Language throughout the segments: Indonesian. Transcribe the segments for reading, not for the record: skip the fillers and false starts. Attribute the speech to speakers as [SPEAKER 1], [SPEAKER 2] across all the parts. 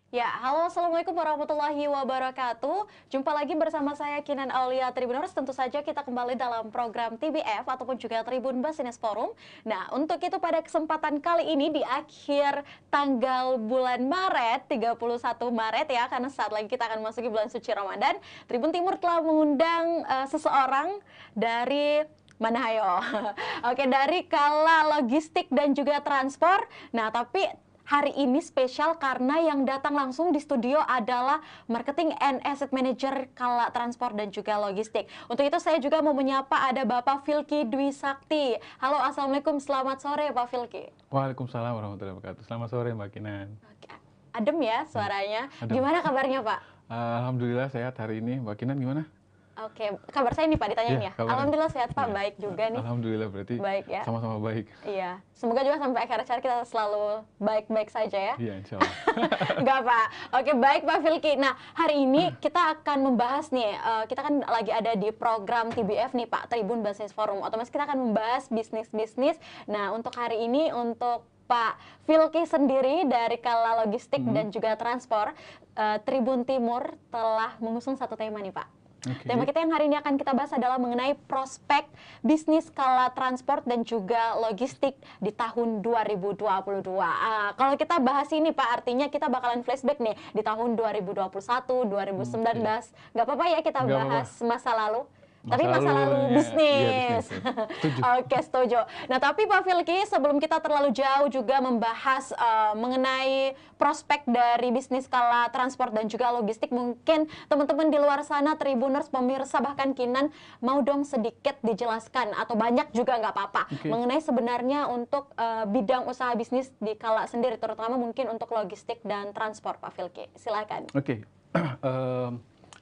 [SPEAKER 1] Ya, halo, assalamualaikum warahmatullahi wabarakatuh. Jumpa lagi bersama saya Kinan Aulia Tribuners. Tentu saja kita kembali dalam program TBF ataupun juga Tribun Business Forum. Nah, untuk itu pada kesempatan kali ini di akhir tanggal bulan Maret, 31 Maret ya, karena saat lagi kita akan memasuki bulan suci Ramadan, Tribun Timur telah mengundang seseorang dari mana hayo? Oke, dari Kala Logistik dan juga Transport. Nah, tapi hari ini spesial karena yang datang langsung di studio adalah Marketing and Asset Manager Kala Transport dan juga Logistik. Untuk itu saya juga mau menyapa ada Bapak Filky Dwi Sakti. Halo, assalamualaikum, selamat sore Pak Filky.
[SPEAKER 2] Waalaikumsalam warahmatullahi wabarakatuh. Selamat sore Mbak Kinan.
[SPEAKER 1] Oke, adem ya suaranya.
[SPEAKER 2] Adem.
[SPEAKER 1] Gimana kabarnya Pak?
[SPEAKER 2] Alhamdulillah sehat hari ini. Mbak Kinan gimana?
[SPEAKER 1] Oke, kabar saya nih Pak ditanyain ya.
[SPEAKER 2] Kabarnya.
[SPEAKER 1] Alhamdulillah sehat Pak,
[SPEAKER 2] Iya.
[SPEAKER 1] baik juga nih.
[SPEAKER 2] Alhamdulillah berarti
[SPEAKER 1] Baik ya.
[SPEAKER 2] sama-sama baik.
[SPEAKER 1] Iya, semoga juga sampai akhir acara kita selalu baik-baik saja ya.
[SPEAKER 2] Iya, insya Allah.
[SPEAKER 1] Enggak Pak. Oke, baik Pak Filky. Nah, hari ini kita akan membahas nih, kita kan lagi ada di program TBF nih Pak, Tribun Business Forum. Otomatis kita akan membahas bisnis-bisnis. Nah, untuk hari ini untuk Pak Filky sendiri dari Kala Logistik dan juga Transport, Tribun Timur telah mengusung satu tema nih Pak.
[SPEAKER 2] Okay.
[SPEAKER 1] Tema kita yang hari ini akan kita bahas adalah mengenai prospek bisnis Kala Transport dan juga Logistik di tahun 2022. Kalau kita bahas ini Pak, artinya kita bakalan flashback nih di tahun 2021, 2019. Nggak apa-apa ya kita bahas masa lalu? Tapi masa lalu bisnis.
[SPEAKER 2] Iya, setuju.
[SPEAKER 1] Oke, setuju. Nah, tapi Pak Filky, sebelum kita terlalu jauh juga membahas mengenai prospek dari bisnis Kala Transport dan juga Logistik, mungkin teman-teman di luar sana, Tribuners, pemirsa, bahkan Kinan, mau dong sedikit dijelaskan, atau banyak juga nggak apa-apa, mengenai sebenarnya untuk bidang usaha bisnis di Kala sendiri, terutama mungkin untuk Logistik dan Transport, Pak Filky. Silakan.
[SPEAKER 2] Oke.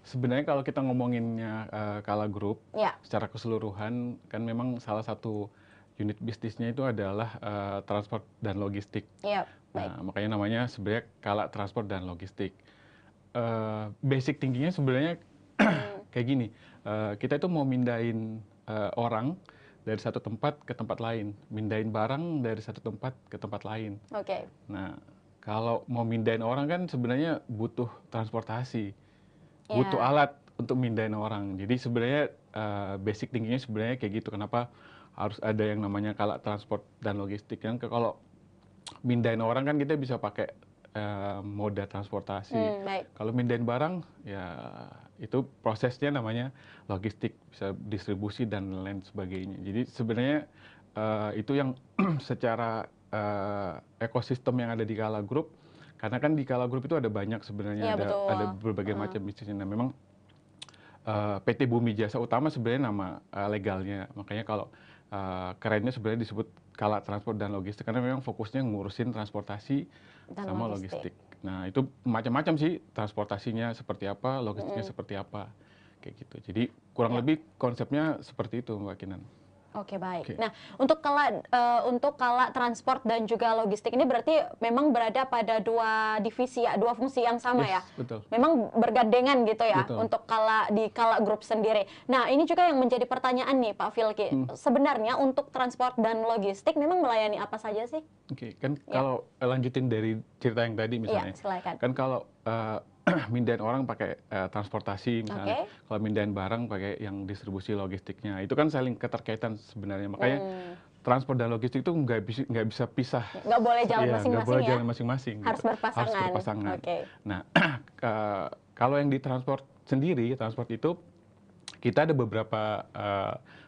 [SPEAKER 2] Sebenarnya kalau kita ngomonginnya Kala Group, secara keseluruhan kan memang salah satu unit bisnisnya itu adalah transport dan logistik. Nah, makanya namanya sebenarnya Kala Transport dan Logistik. Basic thinkingnya sebenarnya kayak gini, kita itu mau mindahin orang dari satu tempat ke tempat lain, mindahin barang dari satu tempat ke tempat lain. Nah, kalau mau mindahin orang kan sebenarnya butuh transportasi. Butuh alat untuk mindahin orang. Jadi sebenarnya basic thinkingnya sebenarnya kayak gitu. Kenapa harus ada yang namanya Kala Transport dan Logistik? Kan kalau mindahin orang kan kita bisa pakai moda transportasi. Kalau mindahin barang ya itu prosesnya namanya logistik, bisa distribusi dan lain sebagainya. Jadi sebenarnya itu yang secara ekosistem yang ada di Kala Group. Karena kan di Kala Group itu ada banyak sebenarnya, ada berbagai macam bisnisnya. Nah, memang PT Bumi Jasa Utama sebenarnya nama legalnya. Makanya kalau kerennya sebenarnya disebut Kala Transport dan Logistik karena memang fokusnya ngurusin transportasi sama logistik. Nah, itu macam-macam sih, transportasinya seperti apa, logistiknya seperti apa, kayak gitu. Jadi kurang lebih konsepnya seperti itu, Mbak Kinan.
[SPEAKER 1] Oke, baik. Nah, untuk Kala Transport dan juga Logistik ini berarti memang berada pada dua divisi ya, dua fungsi yang sama ya?
[SPEAKER 2] Betul.
[SPEAKER 1] Memang bergandengan gitu ya, untuk di Kala Group sendiri. Nah, ini juga yang menjadi pertanyaan nih Pak Filky. Sebenarnya untuk transport dan logistik memang melayani apa saja sih?
[SPEAKER 2] Oke, kan kalau lanjutin dari cerita yang tadi misalnya.
[SPEAKER 1] Silakan.
[SPEAKER 2] Kan kalau mindahin orang pakai transportasi misalnya, kalau mindahin barang pakai yang distribusi logistiknya, itu kan saling keterkaitan sebenarnya. Makanya transport dan logistik itu nggak bisa pisah.
[SPEAKER 1] Nggak boleh jalan masing-masing
[SPEAKER 2] nggak boleh
[SPEAKER 1] ya?
[SPEAKER 2] jalan masing-masing.
[SPEAKER 1] Harus berpasangan.
[SPEAKER 2] Harus berpasangan. Nah, kalau yang di transport sendiri, transport itu kita ada beberapa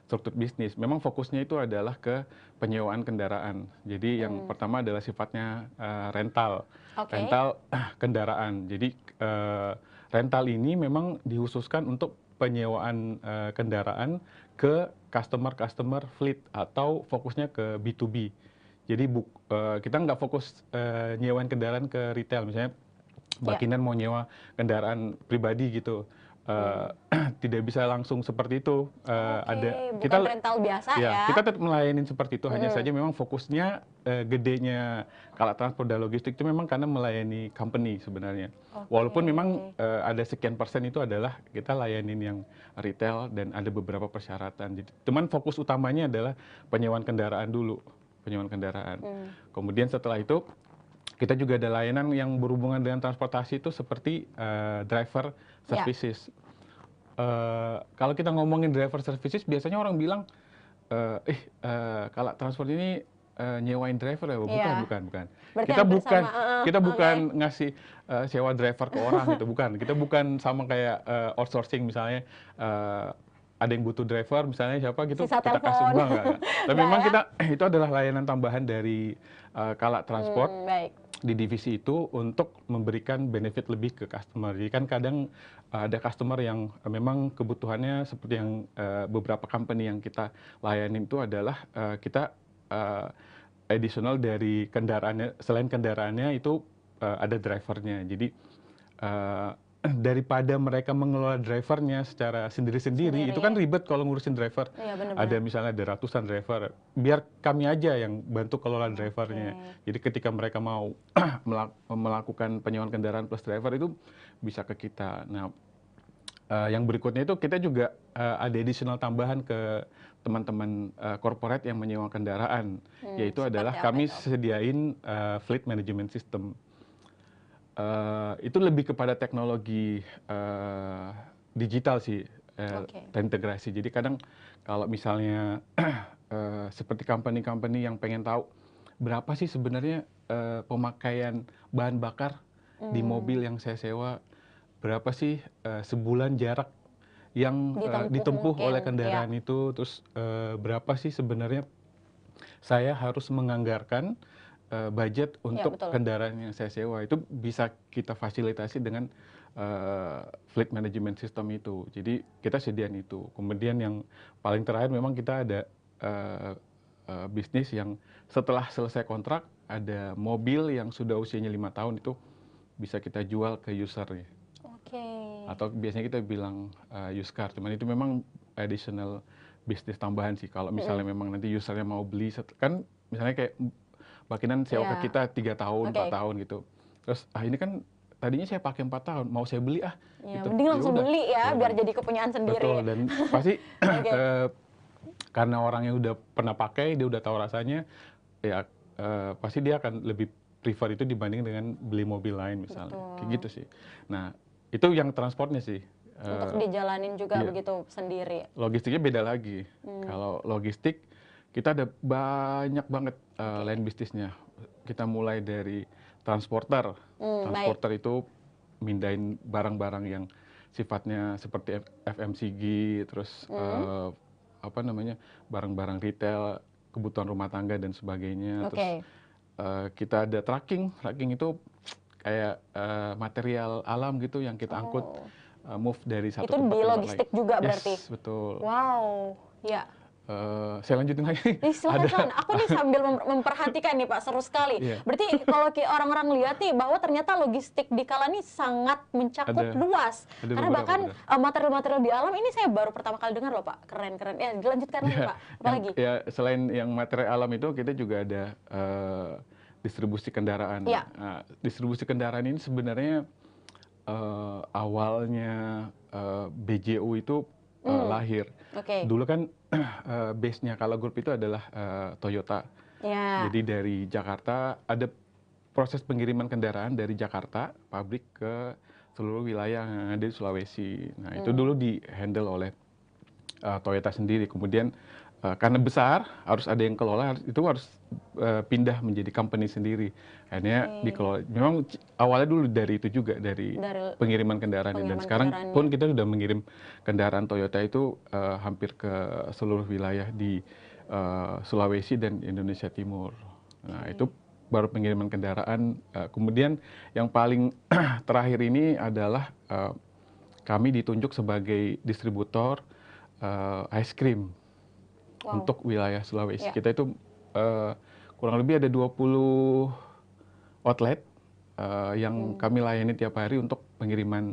[SPEAKER 2] struktur bisnis. Memang fokusnya itu adalah ke penyewaan kendaraan. Jadi yang pertama adalah sifatnya rental kendaraan. Jadi rental ini memang dikhususkan untuk penyewaan kendaraan ke customer fleet atau fokusnya ke B2B. Jadi kita nggak fokus nyewain kendaraan ke retail. Misalnya Mbak Kinan mau nyewa kendaraan pribadi gitu. Tidak bisa langsung seperti itu.
[SPEAKER 1] Bukan rental biasa ya.
[SPEAKER 2] Kita tetap melayani seperti itu. Hanya saja memang fokusnya gedenya Kala Transport dan Logistik itu memang karena melayani company sebenarnya. Walaupun memang ada sekian persen itu adalah kita layanin yang retail dan ada beberapa persyaratan. Jadi, cuman fokus utamanya adalah penyewaan kendaraan dulu, penyewaan kendaraan. Kemudian setelah itu kita juga ada layanan yang berhubungan dengan transportasi itu seperti driver services. Kalau kita ngomongin driver services, biasanya orang bilang, kalau transport ini nyewain driver ya? Bukan.
[SPEAKER 1] Berarti
[SPEAKER 2] Kita bukan ngasih sewa driver ke orang gitu, bukan. Kita bukan sama kayak outsourcing misalnya. Ada yang butuh driver, misalnya siapa gitu,
[SPEAKER 1] Sisa
[SPEAKER 2] kita kasih
[SPEAKER 1] telepon.
[SPEAKER 2] enggak. Tapi memang itu adalah layanan tambahan dari Kala Transport di divisi itu untuk memberikan benefit lebih ke customer. Jadi kan kadang ada customer yang memang kebutuhannya seperti yang beberapa company yang kita layanin itu adalah kita additional dari kendaraannya, selain kendaraannya itu ada drivernya. Jadi daripada mereka mengelola drivernya secara sendiri-sendiri, itu kan ribet kalau ngurusin driver. Ada misalnya ada ratusan driver, biar kami aja yang bantu kelola drivernya. Jadi ketika mereka mau melakukan penyewaan kendaraan plus driver itu bisa ke kita. Nah, yang berikutnya itu kita juga ada additional tambahan ke teman-teman corporate yang menyewa kendaraan, yaitu adalah kami sediain fleet management system. Itu lebih kepada teknologi digital sih, terintegrasi. Jadi kadang kalau misalnya seperti company-company yang pengen tahu berapa sih sebenarnya pemakaian bahan bakar di mobil yang saya sewa, berapa sih sebulan jarak yang ditempuh oleh kendaraan itu, terus berapa sih sebenarnya saya harus menganggarkan budget untuk kendaraan yang saya sewa, itu bisa kita fasilitasi dengan fleet management system itu. Jadi kita sediain itu. Kemudian yang paling terakhir memang kita ada bisnis yang setelah selesai kontrak ada mobil yang sudah usianya 5 tahun itu bisa kita jual ke usernya. Atau biasanya kita bilang used car. Cuman itu memang additional bisnis tambahan sih. Kalau misalnya memang nanti usernya mau beli, kan misalnya kayak Bakinan sewa ke kita 3 tahun, 4 tahun gitu. Terus, ini kan tadinya saya pakai 4 tahun, mau saya beli gitu.
[SPEAKER 1] Mending langsung beli ya, biar jadi kepunyaan sendiri.
[SPEAKER 2] Betul, dan pasti karena orangnya udah pernah pakai, dia udah tahu rasanya, ya pasti dia akan lebih prefer itu dibanding dengan beli mobil lain misalnya. Kayak gitu sih. Nah, itu yang transportnya sih.
[SPEAKER 1] Untuk dijalanin juga begitu sendiri.
[SPEAKER 2] Logistiknya beda lagi. Kalau logistik, kita ada banyak banget line bisnisnya. Kita mulai dari transporter. Transporter itu mindahin barang-barang yang sifatnya seperti FMCG, terus barang-barang retail, kebutuhan rumah tangga dan sebagainya. Terus kita ada trucking. Trucking itu kayak material alam gitu yang kita angkut, move dari satu tempat ke tempat lain.
[SPEAKER 1] Itu di logistik juga berarti?
[SPEAKER 2] Yes, betul.
[SPEAKER 1] Wow, ya.
[SPEAKER 2] Saya lanjutin lagi.
[SPEAKER 1] Silakan. Aku nih sambil memperhatikan nih Pak, seru sekali. Berarti kalau orang-orang lihat nih bahwa ternyata logistik di Kala ini sangat mencakup luas. Karena bahkan material-material di alam ini saya baru pertama kali dengar loh Pak. Keren-keren. Ya, dilanjutkan lagi Pak. Apalagi?
[SPEAKER 2] Ya, selain yang material alam itu, kita juga ada distribusi kendaraan. Distribusi kendaraan ini sebenarnya awalnya BJU itu lahir. Dulu kan base-nya Kala Group itu adalah Toyota. Jadi dari Jakarta ada proses pengiriman kendaraan dari Jakarta pabrik ke seluruh wilayah yang ada di Sulawesi. Nah, itu dulu di-handle oleh Toyota sendiri. Kemudian karena besar, harus ada yang kelola, itu harus pindah menjadi company sendiri. Akhirnya dikelola. Memang awalnya dulu dari itu juga, dari pengiriman kendaraan. Dan sekarang pun kita sudah mengirim kendaraan Toyota itu hampir ke seluruh wilayah di Sulawesi dan Indonesia Timur. Nah, itu baru pengiriman kendaraan. Kemudian yang paling terakhir ini adalah kami ditunjuk sebagai distributor ice cream. Untuk wilayah Sulawesi. Kita itu kurang lebih ada 20 outlet yang kami layani tiap hari untuk pengiriman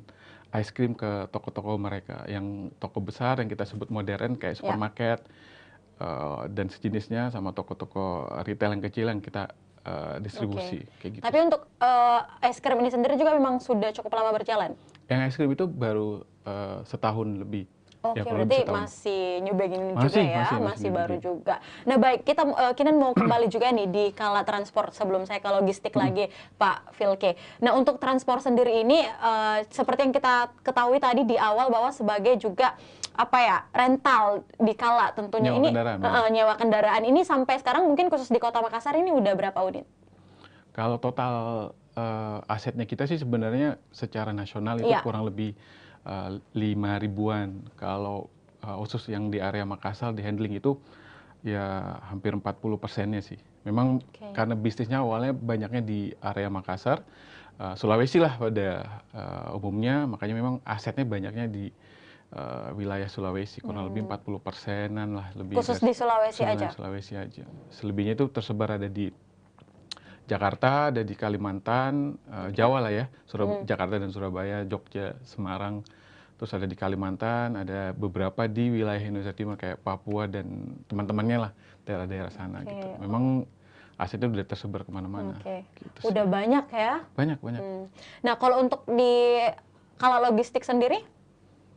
[SPEAKER 2] ice cream ke toko-toko mereka. Yang toko besar yang kita sebut modern kayak supermarket dan sejenisnya, sama toko-toko retail yang kecil yang kita distribusi. Kayak gitu.
[SPEAKER 1] Tapi untuk ice cream ini sendiri juga memang sudah cukup lama berjalan?
[SPEAKER 2] Yang ice cream itu baru setahun lebih.
[SPEAKER 1] Oke, berarti masih newbie juga ya, masih baru juga. Nah baik, kita Kinan mau kembali juga nih di kala transport sebelum saya ke logistik lagi, Pak Vilke. Nah untuk transport sendiri ini, seperti yang kita ketahui tadi di awal bahwa sebagai juga apa ya, rental di kala tentunya
[SPEAKER 2] nyewa
[SPEAKER 1] ini
[SPEAKER 2] kendaraan,
[SPEAKER 1] nyewa kendaraan ini sampai sekarang mungkin khusus di Kota Makassar ini udah berapa unit?
[SPEAKER 2] Kalau total asetnya kita sih sebenarnya secara nasional itu kurang lebih 5.000-an. Kalau khusus yang di area Makassar di handling itu ya hampir 40%-nya sih. Memang karena bisnisnya awalnya banyaknya di area Makassar, Sulawesi lah pada umumnya, makanya memang asetnya banyaknya di wilayah Sulawesi, kurang lebih 40%-an lah lebih.
[SPEAKER 1] Khusus di Sulawesi aja?
[SPEAKER 2] Sulawesi aja. Selebihnya itu tersebar ada di Jakarta, ada di Kalimantan, Jawa lah ya, Jakarta dan Surabaya, Jogja, Semarang, terus ada di Kalimantan, ada beberapa di wilayah Indonesia Timur kayak Papua dan teman-temannya lah, daerah-daerah sana gitu. Memang asetnya udah tersebar kemana-mana.
[SPEAKER 1] Gitu udah banyak ya?
[SPEAKER 2] Banyak.
[SPEAKER 1] Nah kalau untuk kalau logistik sendiri,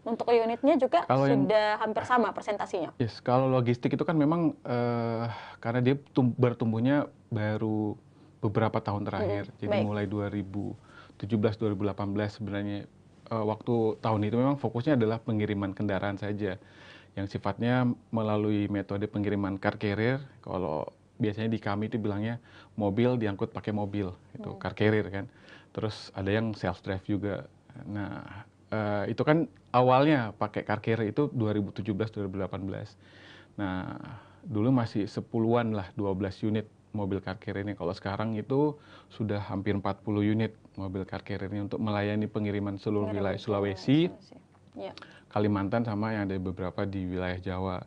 [SPEAKER 1] untuk unitnya juga kalau sudah hampir sama persentasinya?
[SPEAKER 2] Yes, kalau logistik itu kan memang karena dia bertumbuhnya baru beberapa tahun terakhir. Jadi mulai 2017-2018 sebenarnya waktu tahun itu memang fokusnya adalah pengiriman kendaraan saja yang sifatnya melalui metode pengiriman car carrier. Kalau biasanya di kami itu bilangnya mobil diangkut pakai mobil, itu car carrier kan. Terus ada yang self drive juga. Nah, itu kan awalnya pakai car carrier itu 2017-2018. Nah, dulu masih 10-an lah, 12 unit mobil car carrier ini. Kalau sekarang itu sudah hampir 40 unit mobil car carrier ini untuk melayani pengiriman seluruh wilayah Sulawesi, Kalimantan, sama yang ada beberapa di wilayah Jawa.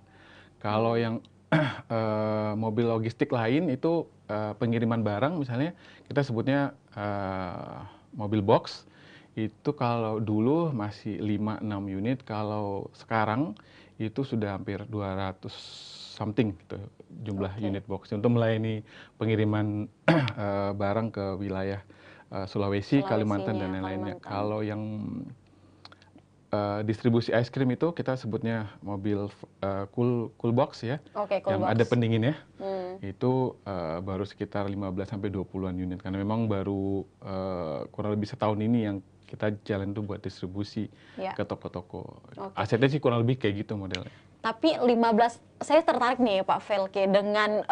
[SPEAKER 2] Kalau yang mobil logistik lain itu pengiriman barang, misalnya kita sebutnya mobil box. Itu kalau dulu masih 5-6 unit, kalau sekarang itu sudah hampir 200 something gitu jumlah unit box untuk melayani pengiriman barang ke wilayah Sulawesi, Kalimantan dan lain-lainnya. Kalau yang distribusi es krim itu kita sebutnya mobil cool box ya, yang ada pendinginnya. Itu baru sekitar 15-20-an unit karena memang baru kurang lebih setahun ini yang kita jalan tuh buat distribusi ke toko-toko. Asetnya sih kurang lebih kayak gitu modelnya.
[SPEAKER 1] Tapi 15, saya tertarik nih Pak Vilke dengan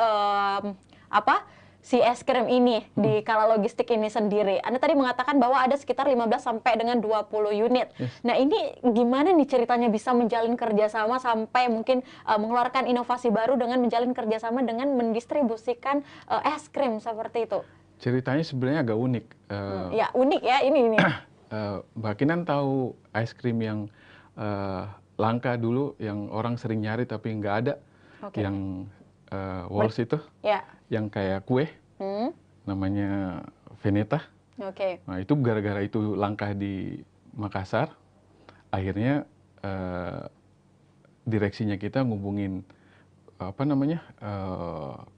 [SPEAKER 1] si es krim ini di kala logistik ini sendiri. Anda tadi mengatakan bahwa ada sekitar 15 sampai dengan 20 unit. Nah ini gimana nih ceritanya bisa menjalin kerjasama sampai mungkin mengeluarkan inovasi baru dengan menjalin kerjasama dengan mendistribusikan es krim seperti itu?
[SPEAKER 2] Ceritanya sebenarnya agak unik.
[SPEAKER 1] Ya unik ya ini.
[SPEAKER 2] Mbak Kinan tahu es krim yang langka dulu, yang orang sering nyari tapi nggak ada, yang Walls itu, yang kayak kue, namanya Veneta. Nah itu gara-gara itu langka di Makassar, akhirnya direksinya kita ngubungin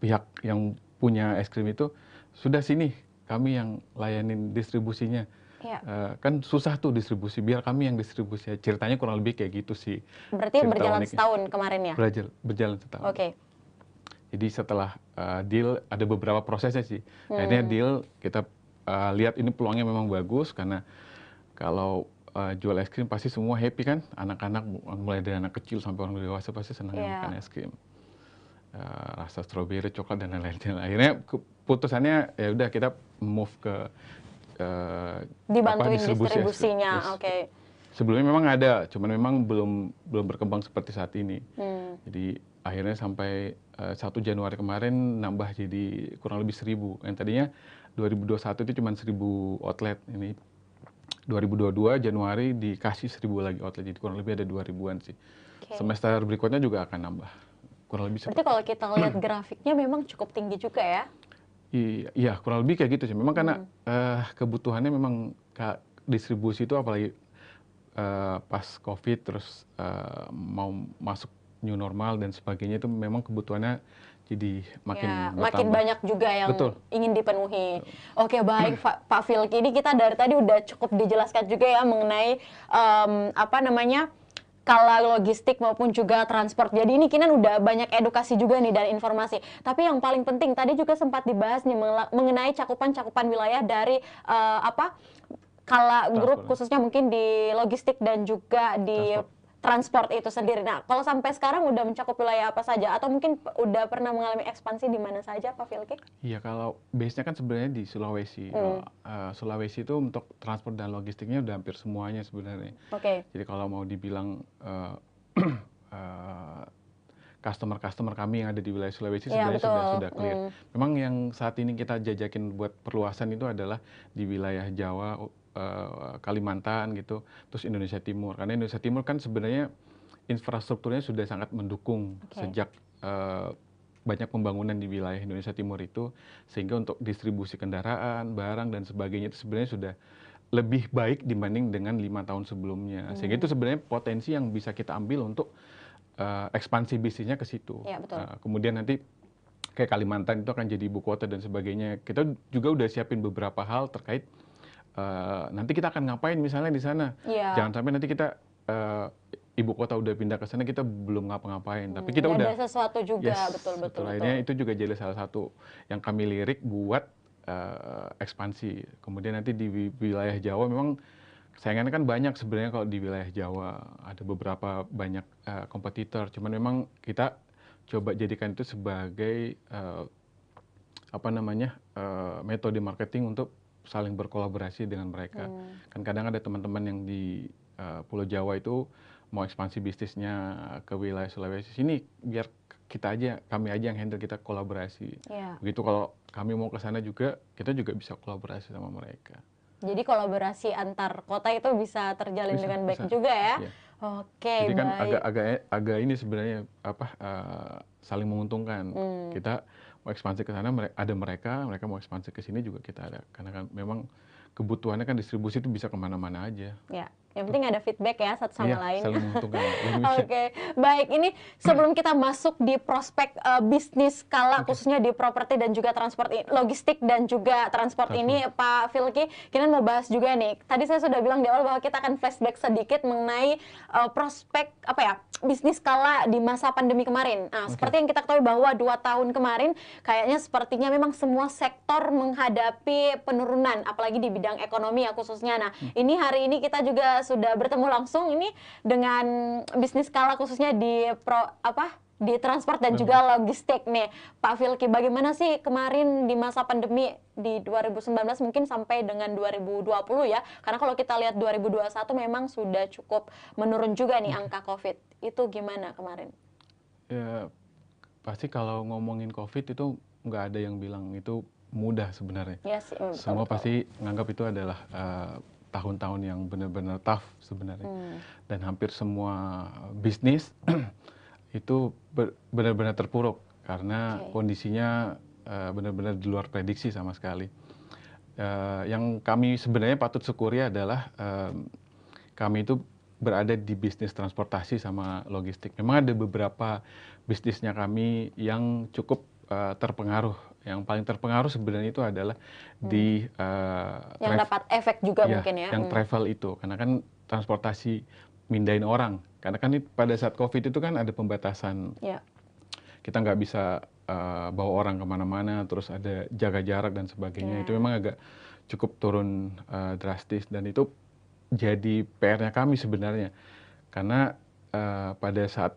[SPEAKER 2] pihak yang punya es krim itu, sudah sini kami yang layanin distribusinya. Kan susah tuh distribusi, biar kami yang distribusi. Ceritanya kurang lebih kayak gitu sih.
[SPEAKER 1] Berarti berjalan setahun kemarin ya?
[SPEAKER 2] Berjalan setahun. Jadi setelah deal, ada beberapa prosesnya sih. Akhirnya deal, kita lihat ini peluangnya memang bagus, karena kalau jual es krim pasti semua happy kan. Anak-anak, mulai dari anak kecil sampai orang dewasa pasti senang makan es krim. Rasa stroberi, coklat, dan lain-lain. Akhirnya keputusannya ya udah kita move ke
[SPEAKER 1] dibantuin distribusinya.
[SPEAKER 2] Sebelumnya memang ada, cuman memang belum berkembang seperti saat ini. Jadi akhirnya sampai 1 Januari kemarin nambah jadi kurang lebih 1.000. Yang tadinya 2021 itu cuma 1.000 outlet. Ini 2022 Januari dikasih 1.000 lagi outlet, jadi kurang lebih ada 2.000-an sih. Semester berikutnya juga akan nambah. Kurang lebih.
[SPEAKER 1] Berarti kalau kita lihat grafiknya memang cukup tinggi juga ya?
[SPEAKER 2] Iya, kurang lebih kayak gitu sih. Memang karena kebutuhannya memang distribusi itu, apalagi pas COVID terus mau masuk new normal dan sebagainya, itu memang kebutuhannya jadi makin
[SPEAKER 1] banyak juga yang ingin dipenuhi. Oke, baik Pak Vilke, ini kita dari tadi udah cukup dijelaskan juga ya mengenai skala logistik maupun juga transport. Jadi ini Kinan udah banyak edukasi juga nih dan informasi. Tapi yang paling penting tadi juga sempat dibahas nih mengenai cakupan wilayah dari skala grup khususnya mungkin di logistik dan juga di transport itu sendiri. Nah, kalau sampai sekarang udah mencakup wilayah apa saja atau mungkin udah pernah mengalami ekspansi di mana saja, Pak Filki?
[SPEAKER 2] Iya, kalau base-nya kan sebenarnya di Sulawesi. Sulawesi itu untuk transport dan logistiknya udah hampir semuanya sebenarnya. Jadi kalau mau dibilang customer kami yang ada di wilayah Sulawesi sebenarnya sudah clear. Memang yang saat ini kita jajakin buat perluasan itu adalah di wilayah Jawa, Kalimantan gitu, terus Indonesia Timur. Karena Indonesia Timur kan sebenarnya infrastrukturnya sudah sangat mendukung sejak banyak pembangunan di wilayah Indonesia Timur itu, sehingga untuk distribusi kendaraan, barang dan sebagainya itu sebenarnya sudah lebih baik dibanding dengan 5 tahun sebelumnya. Sehingga itu sebenarnya potensi yang bisa kita ambil untuk ekspansi bisnisnya ke situ.
[SPEAKER 1] Ya, betul.
[SPEAKER 2] Kemudian nanti kayak Kalimantan itu akan jadi ibu kota dan sebagainya. Kita juga udah siapin beberapa hal terkait nanti kita akan ngapain misalnya di sana. Jangan sampai nanti kita ibu kota udah pindah ke sana kita belum ngapa-ngapain. Tapi kita udah
[SPEAKER 1] ada sesuatu juga, betul.
[SPEAKER 2] Akhirnya itu juga jadi salah satu yang kami lirik buat ekspansi. Kemudian nanti di wilayah Jawa memang saingannya kan banyak sebenarnya. Kalau di wilayah Jawa ada beberapa banyak kompetitor. Cuman memang kita coba jadikan itu sebagai metode marketing untuk saling berkolaborasi dengan mereka. Kan kadang ada teman-teman yang di Pulau Jawa itu mau ekspansi bisnisnya ke wilayah Sulawesi sini, biar kami aja yang handle, kita kolaborasi. Begitu kalau kami mau ke sana juga, kita juga bisa kolaborasi sama mereka.
[SPEAKER 1] Jadi kolaborasi antar kota itu bisa terjalin dengan baik juga ya.
[SPEAKER 2] Jadi kan agak ini sebenarnya saling menguntungkan. Kita mau ekspansi ke sana, ada mereka mau ekspansi ke sini juga kita ada. Karena kan memang kebutuhannya kan distribusi itu bisa kemana-mana aja.
[SPEAKER 1] Ya, yang penting ada feedback ya satu sama lain.
[SPEAKER 2] Saling menguntungkan.
[SPEAKER 1] Baik, ini sebelum kita masuk di prospek bisnis skala khususnya di properti dan juga transport logistik dan juga transport ini, Pak Filki, kita mau bahas juga nih. Tadi saya sudah bilang di awal bahwa kita akan flashback sedikit mengenai prospek bisnis skala di masa pandemi kemarin. Nah, seperti yang kita ketahui bahwa 2 tahun kemarin kayaknya sepertinya memang semua sektor menghadapi penurunan, apalagi di bidang ekonomi ya khususnya. Nah, ini hari ini kita juga sudah bertemu langsung ini dengan bisnis skala khususnya di di transport dan juga logistik nih. Pak Filki, bagaimana sih kemarin di masa pandemi di 2019 mungkin sampai dengan 2020 ya? Karena kalau kita lihat 2021 memang sudah cukup menurun juga nih angka COVID. Itu gimana kemarin?
[SPEAKER 2] Ya, pasti kalau ngomongin COVID itu nggak ada yang bilang itu mudah sebenarnya. Semua pasti nganggap itu adalah tahun-tahun yang benar-benar tough sebenarnya. Dan hampir semua bisnis itu benar-benar terpuruk karena kondisinya benar-benar di luar prediksi sama sekali. Yang kami sebenarnya patut syukuri adalah kami itu berada di bisnis transportasi sama logistik. Memang ada beberapa bisnisnya kami yang cukup terpengaruh. Yang paling terpengaruh sebenarnya itu adalah di
[SPEAKER 1] yang dapat efek juga mungkin ya.
[SPEAKER 2] Yang travel itu, karena kan transportasi mindahin orang. Karena kan pada saat COVID itu kan ada pembatasan. Kita nggak bisa bawa orang kemana-mana, terus ada jaga jarak dan sebagainya. Itu memang agak cukup turun drastis dan itu jadi PR-nya kami sebenarnya. Karena pada saat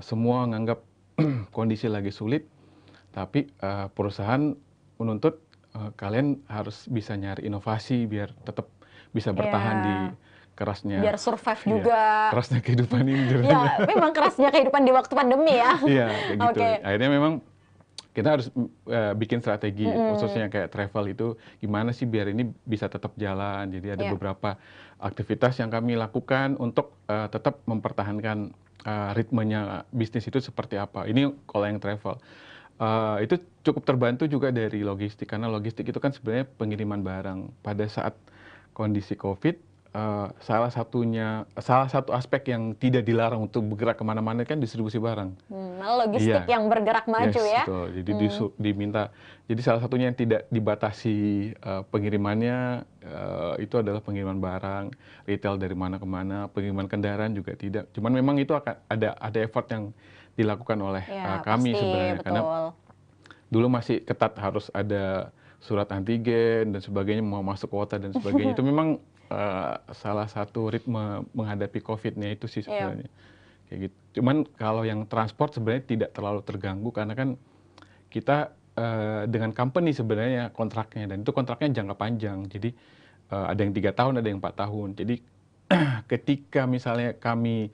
[SPEAKER 2] semua menganggap kondisi lagi sulit, tapi perusahaan menuntut kalian harus bisa nyari inovasi biar tetap bisa bertahan di kerasnya.
[SPEAKER 1] Biar survive juga.
[SPEAKER 2] Kerasnya kehidupan ini.
[SPEAKER 1] Ya, memang kerasnya kehidupan di waktu pandemi ya.
[SPEAKER 2] Iya, kayak gitu. Akhirnya memang kita harus bikin strategi, khususnya kayak travel itu gimana sih biar ini bisa tetap jalan. Jadi ada beberapa aktivitas yang kami lakukan untuk tetap mempertahankan ritmenya bisnis itu seperti apa. Ini kalau yang travel. Itu cukup terbantu juga dari logistik, karena logistik itu kan sebenarnya pengiriman barang. Pada saat kondisi COVID, salah satu aspek yang tidak dilarang untuk bergerak kemana-mana kan distribusi barang.
[SPEAKER 1] Logistik yang bergerak maju ya.
[SPEAKER 2] Betul. Jadi diminta. Jadi salah satunya yang tidak dibatasi pengirimannya itu adalah pengiriman barang, retail dari mana ke mana, pengiriman kendaraan juga tidak. Cuman memang itu akan ada effort yang dilakukan oleh kami sebenarnya,
[SPEAKER 1] betul.
[SPEAKER 2] Karena dulu masih ketat, harus ada surat antigen dan sebagainya, mau masuk kuota dan sebagainya. Itu memang salah satu ritme menghadapi COVID-nya itu sih sebenarnya. Kayak gitu. Cuman kalau yang transport sebenarnya tidak terlalu terganggu karena kan kita dengan company sebenarnya kontraknya, dan itu kontraknya jangka panjang. Jadi ada yang 3 tahun, ada yang 4 tahun. Jadi ketika misalnya kami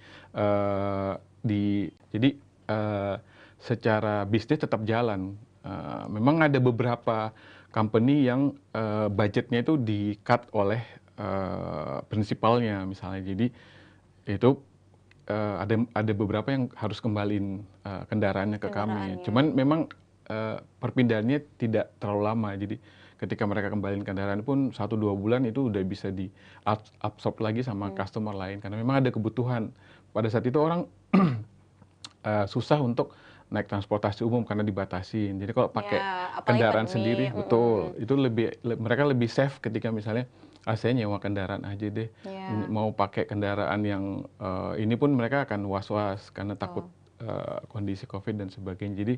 [SPEAKER 2] secara bisnis tetap jalan. Memang ada beberapa company yang budgetnya itu di-cut oleh prinsipalnya misalnya. Jadi itu ada beberapa yang harus kembaliin kendaraannya ke kami. Cuman memang perpindahannya tidak terlalu lama. Jadi ketika mereka kembaliin kendaraan pun 1-2 bulan itu udah bisa di-absorb lagi sama customer lain. Karena memang ada kebutuhan. Pada saat itu orang susah untuk naik transportasi umum karena dibatasin. Jadi kalau pakai kendaraan sendiri, betul, itu mereka lebih safe ketika misalnya saya nyewa kendaraan aja deh. Mau pakai kendaraan yang ini pun mereka akan was-was karena takut kondisi COVID dan sebagainya. Jadi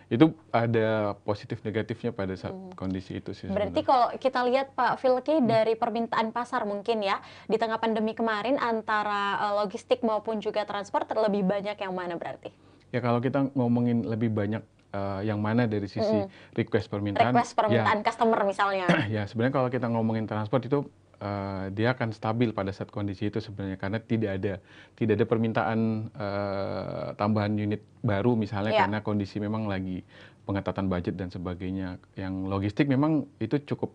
[SPEAKER 2] itu ada positif negatifnya pada saat kondisi itu sih.
[SPEAKER 1] Berarti kalau kita lihat Pak Filky dari permintaan pasar mungkin ya di tengah pandemi kemarin antara logistik maupun juga transport terlebih banyak yang mana berarti?
[SPEAKER 2] Ya kalau kita ngomongin lebih banyak yang mana dari sisi request permintaan
[SPEAKER 1] customer misalnya.
[SPEAKER 2] Ya sebenarnya kalau kita ngomongin transport itu dia akan stabil pada saat kondisi itu sebenarnya, karena tidak ada permintaan tambahan unit baru misalnya karena kondisi memang lagi pengetatan budget dan sebagainya. Yang logistik memang itu cukup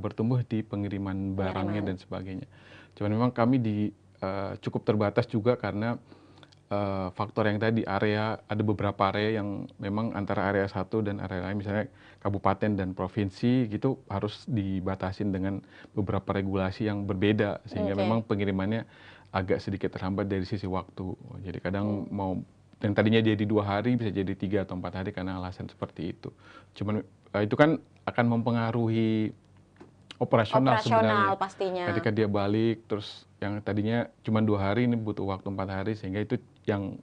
[SPEAKER 2] bertumbuh di pengiriman barangnya dan sebagainya. Cuman memang kami cukup terbatas juga karena faktor yang tadi, ada beberapa area yang memang antara area satu dan area lain, misalnya kabupaten dan provinsi gitu harus dibatasin dengan beberapa regulasi yang berbeda, sehingga memang pengirimannya agak sedikit terhambat dari sisi waktu. Jadi kadang mau yang tadinya jadi 2 hari bisa jadi 3 atau 4 hari karena alasan seperti itu. Cuman itu kan akan mempengaruhi operasional sebenarnya.
[SPEAKER 1] Pastinya.
[SPEAKER 2] Ketika dia balik, terus yang tadinya cuma 2 hari ini butuh waktu 4 hari, sehingga itu yang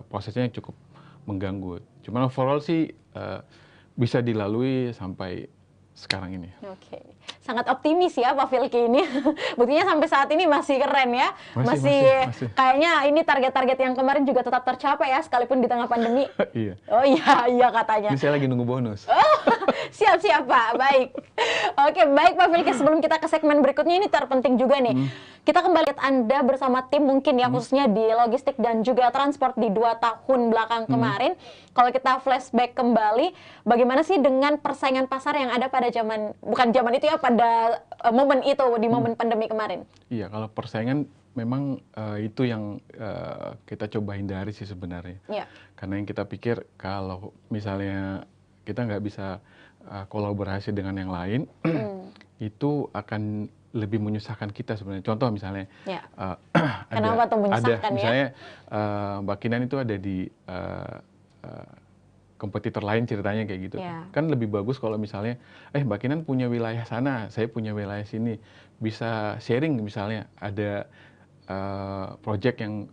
[SPEAKER 2] prosesnya cukup mengganggu. Cuman overall sih bisa dilalui sampai sekarang ini.
[SPEAKER 1] Oke, sangat optimis ya Pak Filky ini. Buktinya sampai saat ini masih keren ya. Masih. Kayaknya ini target-target yang kemarin juga tetap tercapai ya, sekalipun di tengah pandemi.
[SPEAKER 2] Iya.
[SPEAKER 1] Oh iya katanya.
[SPEAKER 2] Ini saya lagi nunggu bonus.
[SPEAKER 1] Siap Pak, baik. Oke, baik Pak Filky, sebelum kita ke segmen berikutnya, ini terpenting juga nih. Kita kembali lihat Anda bersama tim mungkin ya, khususnya di logistik dan juga transport di 2 tahun belakang kemarin. Kalau kita flashback kembali, bagaimana sih dengan persaingan pasar yang ada pada bukan zaman itu ya, pada momen itu, di momen pandemi kemarin?
[SPEAKER 2] Iya, kalau persaingan memang itu yang kita coba hindari sih sebenarnya. Karena yang kita pikir kalau misalnya kita nggak bisa kolaborasi dengan yang lain, itu akan lebih menyusahkan kita sebenarnya. Contoh misalnya,
[SPEAKER 1] kenapa tuh menyusahkan
[SPEAKER 2] misalnya Mbak Kinan itu ada di kompetitor lain ceritanya kayak gitu. Kan lebih bagus kalau misalnya, Mbak Kinan punya wilayah sana, saya punya wilayah sini, bisa sharing misalnya, ada project yang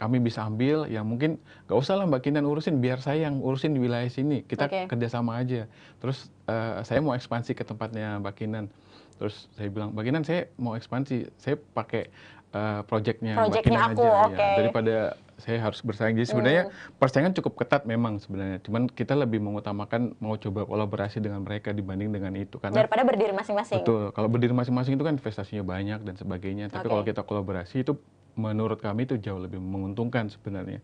[SPEAKER 2] kami bisa ambil, yang mungkin gak usah lah Mbak Kinan urusin, biar saya yang urusin di wilayah sini, kita kerjasama aja. Terus saya mau ekspansi ke tempatnya Mbak Kinan. Terus saya bilang, Mbak Kinan saya mau ekspansi, saya pakai projectnya Mbak Kinan aja. Ya, daripada saya harus bersaing. Jadi sebenarnya persaingan cukup ketat memang sebenarnya. Cuman kita lebih mengutamakan mau coba kolaborasi dengan mereka dibanding dengan itu. Karena
[SPEAKER 1] daripada berdiri masing-masing.
[SPEAKER 2] Betul, kalau berdiri masing-masing itu kan investasinya banyak dan sebagainya. Tapi kalau kita kolaborasi itu menurut kami itu jauh lebih menguntungkan sebenarnya.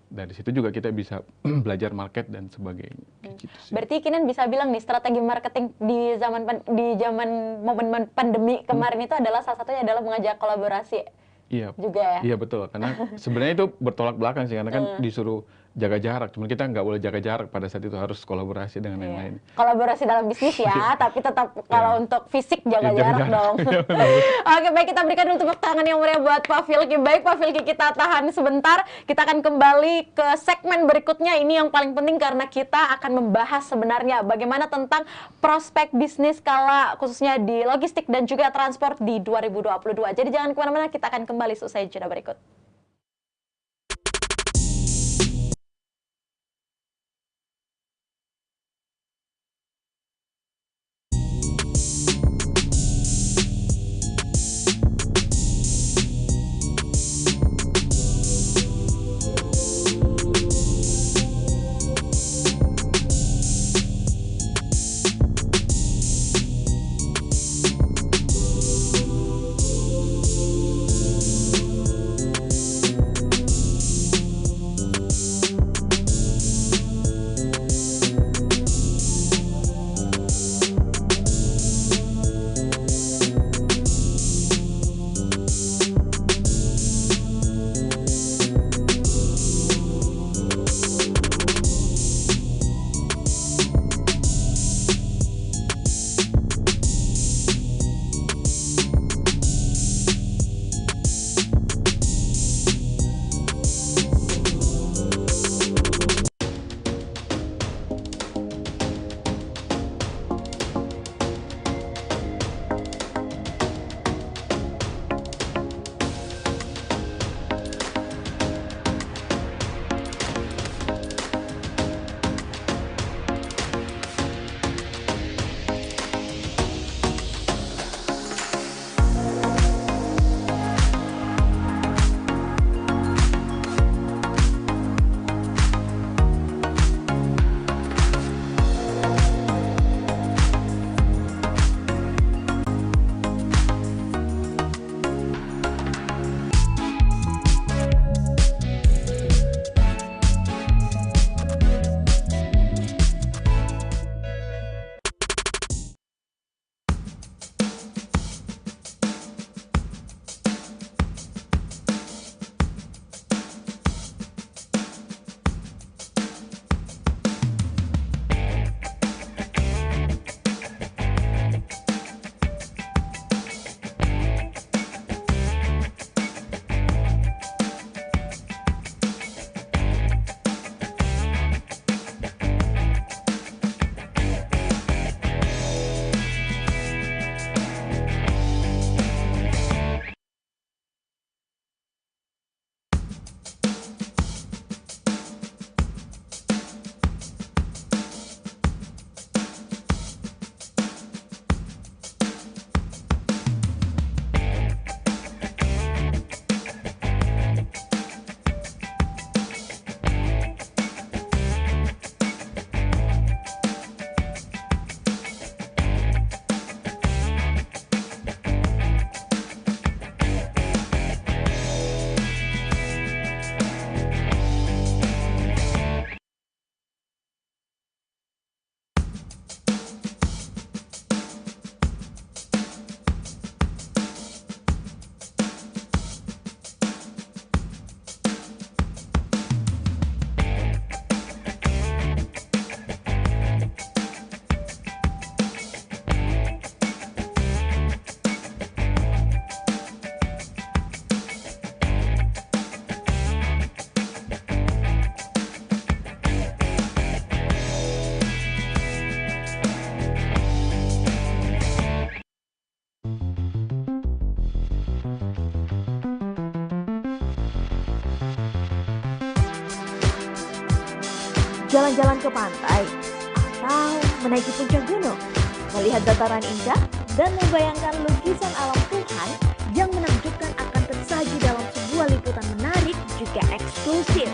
[SPEAKER 2] Dari situ juga kita bisa belajar market dan sebagainya. Gitu sih.
[SPEAKER 1] Berarti Kinan bisa bilang nih, strategi marketing di zaman momen pandemi kemarin itu adalah salah satunya adalah mengajak kolaborasi.
[SPEAKER 2] Iya
[SPEAKER 1] juga ya.
[SPEAKER 2] Iya betul, karena sebenarnya itu bertolak belakang sih, karena kan disuruh jaga jarak. Cuman kita nggak boleh jaga jarak pada saat itu, harus kolaborasi dengan yang lain.
[SPEAKER 1] Kolaborasi dalam bisnis ya, tapi tetap kalau untuk fisik jaga jarak dong. Oke, baik, kita berikan dulu tepuk tangan yang meriah buat Pak Filky. Baik Pak Filky, kita tahan sebentar. Kita akan kembali ke segmen berikutnya. Ini yang paling penting karena kita akan membahas sebenarnya bagaimana tentang prospek bisnis kala khususnya di logistik dan juga transport di 2022. Jadi jangan kemana-mana, kita akan kembali seusai jeda berikut.
[SPEAKER 3] jalan-jalan ke pantai, atau menaiki puncak gunung, melihat dataran indah, dan membayangkan lukisan alam Tuhan yang menakjubkan akan tersaji dalam sebuah liputan menarik juga eksklusif.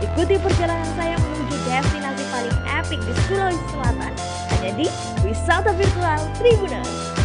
[SPEAKER 3] Ikuti perjalanan saya menuju destinasi paling epik di Sulawesi Selatan, hanya di Wisata Virtual Tribuners.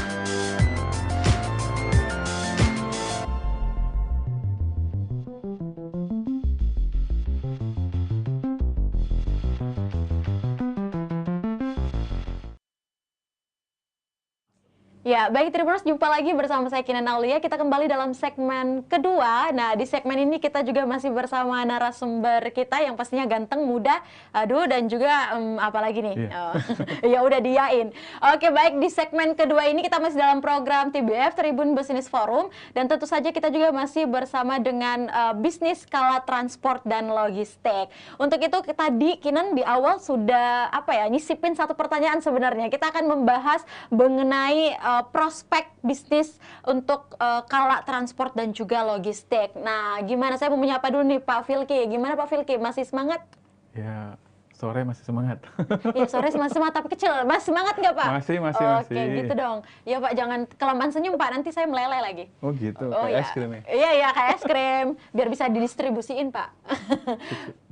[SPEAKER 1] Ya, baik Tribuners, jumpa lagi bersama saya Kinan Aulia. Kita kembali dalam segmen kedua. Nah, di segmen ini kita juga masih bersama narasumber kita yang pastinya ganteng, muda, aduh, dan juga apa lagi nih?
[SPEAKER 2] Yeah.
[SPEAKER 1] Oh, ya udah diain. Oke, baik, di segmen kedua ini kita masih dalam program TBF Tribun Business Forum, dan tentu saja kita juga masih bersama dengan bisnis skala transport dan logistik. Untuk itu tadi Kinan di awal sudah nyisipin satu pertanyaan sebenarnya. Kita akan membahas mengenai prospek bisnis untuk kala transport dan juga logistik. Nah, gimana, saya mau menyapa dulu nih Pak Filki. Gimana Pak Filki, masih semangat?
[SPEAKER 2] Ya, sore masih semangat.
[SPEAKER 1] Ya, sore masih semangat, tapi kecil. Masih semangat nggak Pak?
[SPEAKER 2] Masih.
[SPEAKER 1] Oke, gitu dong. Ya Pak, jangan kelamaan senyum Pak, nanti saya meleleh lagi.
[SPEAKER 2] Oh gitu,
[SPEAKER 1] Oh,
[SPEAKER 2] kayak
[SPEAKER 1] ya.
[SPEAKER 2] es krim ya?
[SPEAKER 1] Iya, kayak es krim. Biar bisa didistribusiin Pak.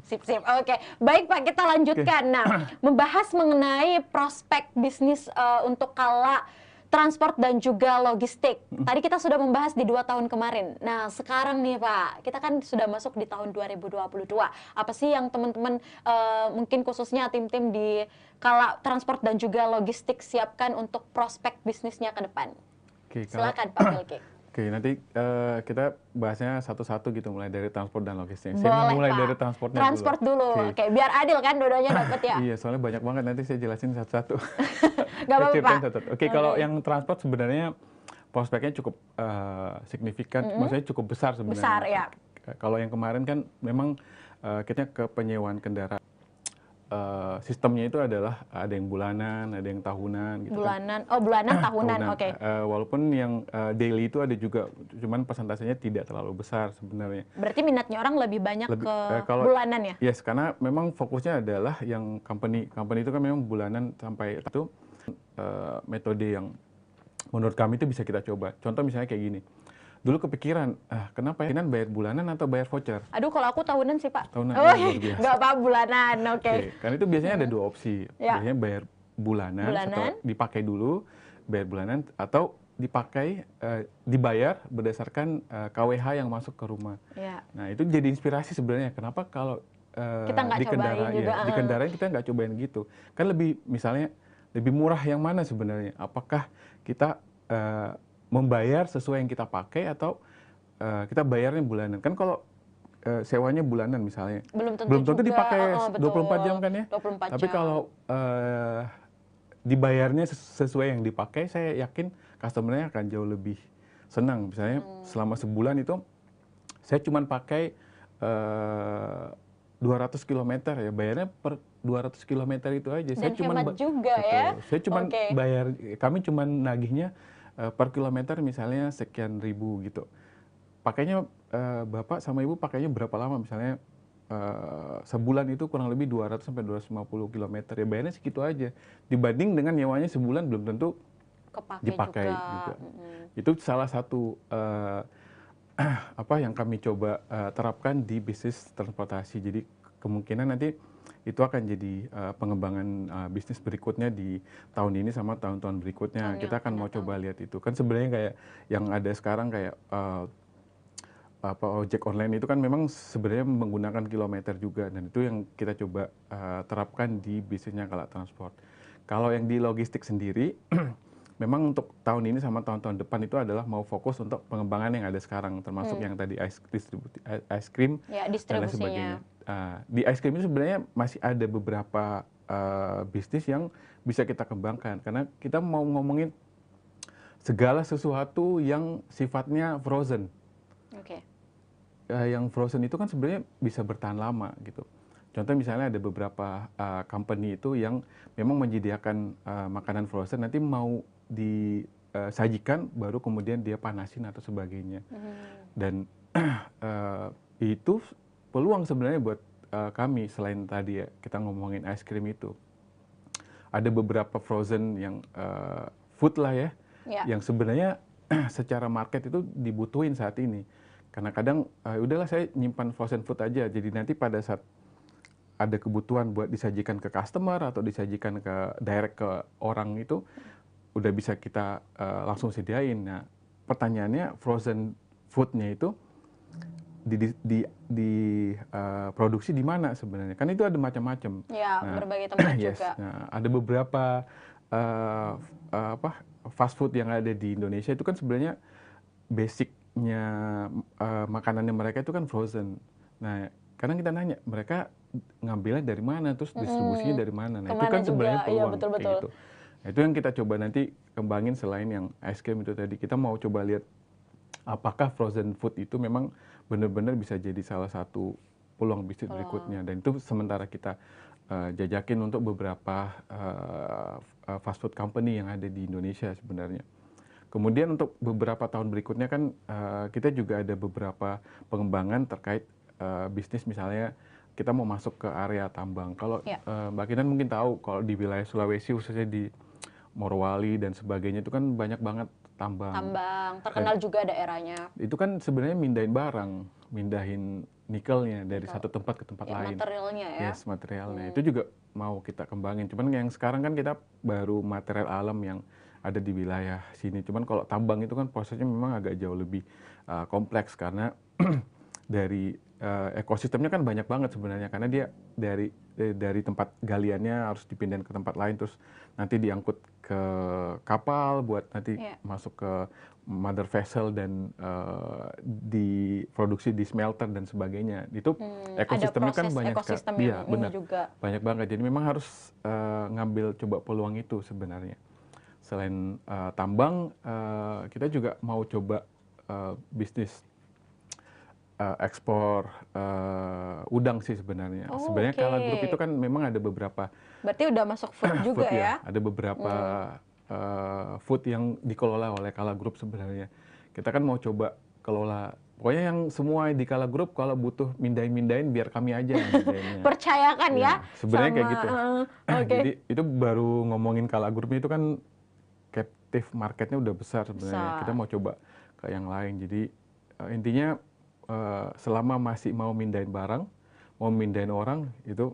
[SPEAKER 1] Sip. Oke, baik Pak, kita lanjutkan. Nah, membahas mengenai prospek bisnis untuk kala transport dan juga logistik. Tadi kita sudah membahas di 2 tahun kemarin. Nah, sekarang nih Pak, kita kan sudah masuk di tahun 2022. Apa sih yang teman-teman mungkin khususnya tim-tim di kala transport dan juga logistik siapkan untuk prospek bisnisnya ke depan?
[SPEAKER 2] Oke,
[SPEAKER 1] Silakan Pak Filki.
[SPEAKER 2] Oke, nanti kita bahasnya satu-satu gitu, mulai dari transport dan logistik.
[SPEAKER 1] Boleh,
[SPEAKER 2] Saya mulai
[SPEAKER 1] Pak.
[SPEAKER 2] dari transportnya
[SPEAKER 1] Transport dulu. Oke, biar adil kan dua-duanya dapat ya.
[SPEAKER 2] Iya, soalnya banyak banget, nanti saya jelasin satu-satu.
[SPEAKER 1] Nggak apa-apa, Pak.
[SPEAKER 2] Oke, kalau yang transport sebenarnya prospeknya cukup signifikan, maksudnya cukup besar sebenarnya.
[SPEAKER 1] Besar, ya.
[SPEAKER 2] Kalau yang kemarin kan memang kita ke penyewaan kendaraan. Sistemnya itu adalah ada yang bulanan, ada yang tahunan gitu.
[SPEAKER 1] Bulanan,
[SPEAKER 2] kan.
[SPEAKER 1] tahunan, oke.
[SPEAKER 2] Walaupun yang daily itu ada juga, cuman persentasenya tidak terlalu besar sebenarnya.
[SPEAKER 1] Berarti minatnya orang lebih banyak ke bulanan ya?
[SPEAKER 2] Yes, karena memang fokusnya adalah yang company itu kan memang bulanan sampai itu metode yang menurut kami itu bisa kita coba. Contoh misalnya kayak gini. Dulu kepikiran, kenapa ya bayar bulanan atau bayar voucher?
[SPEAKER 1] Aduh, kalau aku tahunan sih Pak.
[SPEAKER 2] Tahunan,
[SPEAKER 1] oh,
[SPEAKER 2] luar biasa.
[SPEAKER 1] nggak apa bulanan, oke.
[SPEAKER 2] Karena itu biasanya ada dua opsi.
[SPEAKER 1] Ya.
[SPEAKER 2] Biasanya bayar bulanan, atau dipakai dulu, bayar bulanan, atau dibayar berdasarkan KWH yang masuk ke rumah.
[SPEAKER 1] Ya.
[SPEAKER 2] Nah, itu jadi inspirasi sebenarnya. Kenapa kalau
[SPEAKER 1] kita nggak cobain juga.
[SPEAKER 2] Di kendaraan kita nggak cobain gitu? Kan lebih murah yang mana sebenarnya? Apakah kita membayar sesuai yang kita pakai atau kita bayarnya bulanan? Kan kalau sewanya bulanan misalnya, belum tentu dipakai 24 jam kan ya?
[SPEAKER 1] 24
[SPEAKER 2] Tapi
[SPEAKER 1] jam.
[SPEAKER 2] kalau dibayarnya sesuai yang dipakai, saya yakin customer-nya akan jauh lebih senang. Misalnya selama sebulan itu saya cuma pakai 200 km ya, bayarnya per 200 km itu aja.
[SPEAKER 1] Dan hemat juga ya.
[SPEAKER 2] Saya cuma kami cuma nagihnya per kilometer misalnya sekian ribu gitu. Pakainya Bapak sama Ibu pakainya berapa lama misalnya sebulan itu kurang lebih 200 sampai 250 km ya, bayarnya segitu aja. Dibanding dengan nyewanya sebulan belum tentu dipakai juga. Itu salah satu yang kami coba terapkan di bisnis transportasi. Jadi kemungkinan nanti itu akan jadi pengembangan bisnis berikutnya di tahun ini sama tahun-tahun berikutnya. Kita akan mau coba lihat itu. Kan sebenarnya kayak yang ada sekarang kayak ojek online itu kan memang sebenarnya menggunakan kilometer juga, dan itu yang kita coba terapkan di bisnisnya Kala Transport. Kalau yang di logistik sendiri memang untuk tahun ini sama tahun-tahun depan itu adalah mau fokus untuk pengembangan yang ada sekarang, termasuk yang tadi ice cream dan lain sebagainya. Di ice cream itu sebenarnya masih ada beberapa bisnis yang bisa kita kembangkan, karena kita mau ngomongin segala sesuatu yang sifatnya frozen. Yang frozen itu kan sebenarnya bisa bertahan lama gitu. Contoh misalnya ada beberapa company itu yang memang menyediakan makanan frozen, nanti mau disajikan baru kemudian dia panasin atau sebagainya. Dan itu peluang sebenarnya buat kami, selain tadi ya kita ngomongin es krim itu. Ada beberapa frozen yang food lah ya, yang sebenarnya secara market itu dibutuhin saat ini. Karena kadang udahlah saya nyimpan frozen food aja, jadi nanti pada saat ada kebutuhan buat disajikan ke customer atau disajikan direct ke orang itu udah bisa kita langsung sediain. Nah, pertanyaannya frozen foodnya itu produksi di mana sebenarnya? Kan itu ada macam-macam.
[SPEAKER 1] Ya, berbagai tempat juga.
[SPEAKER 2] Nah, ada beberapa fast food yang ada di Indonesia itu kan sebenarnya basicnya makanannya mereka itu kan frozen. Nah, kadang kita nanya mereka ngambilnya dari mana, terus distribusinya dari mana. Nah, itu kan sebenarnya peluang kayak gitu. Nah, itu yang kita coba nanti kembangin selain yang ice cream itu tadi. Kita mau coba lihat apakah frozen food itu memang benar-benar bisa jadi salah satu peluang bisnis berikutnya. Dan itu sementara kita jajakin untuk beberapa fast food company yang ada di Indonesia sebenarnya. Kemudian untuk beberapa tahun berikutnya kan kita juga ada beberapa pengembangan terkait bisnis, misalnya kita mau masuk ke area tambang. Kalau Mbak Kinan mungkin tahu kalau di wilayah Sulawesi khususnya di Morowali dan sebagainya itu kan banyak banget tambang.
[SPEAKER 1] Tambang, terkenal juga daerahnya.
[SPEAKER 2] Itu kan sebenarnya mindahin barang, mindahin nikelnya dari satu tempat ke tempat lain.
[SPEAKER 1] Materialnya ya.
[SPEAKER 2] Yes, materialnya. Itu juga mau kita kembangin. Cuman yang sekarang kan kita baru material alam yang ada di wilayah sini. Cuman kalau tambang itu kan prosesnya memang agak jauh lebih kompleks karena dari ekosistemnya kan banyak banget sebenarnya, karena dia dari tempat galiannya harus dipindahin ke tempat lain, terus nanti diangkut ke kapal buat nanti masuk ke mother vessel dan diproduksi di smelter dan sebagainya. Itu ekosistemnya kan banyak sekali. Iya, benar. Juga. Banyak banget. Jadi memang harus ngambil coba peluang itu sebenarnya. Selain tambang, kita juga mau coba bisnis ekspor udang sih sebenarnya. Sebenarnya Kala Group itu kan memang ada beberapa.
[SPEAKER 1] Berarti udah masuk food juga food, ya?
[SPEAKER 2] Ada beberapa food yang dikelola oleh Kala Group sebenarnya. Kita kan mau coba kelola. Pokoknya yang semua di Kala Group kalau butuh mindahin biar kami aja mindahinnya.
[SPEAKER 1] Percayakan ya?
[SPEAKER 2] Sebenarnya kayak gitu. Jadi itu baru ngomongin Kala Group itu kan captive marketnya udah besar sebenarnya. Kita mau coba ke yang lain. Jadi intinya selama masih mau mindahin barang, mau mindahin orang, itu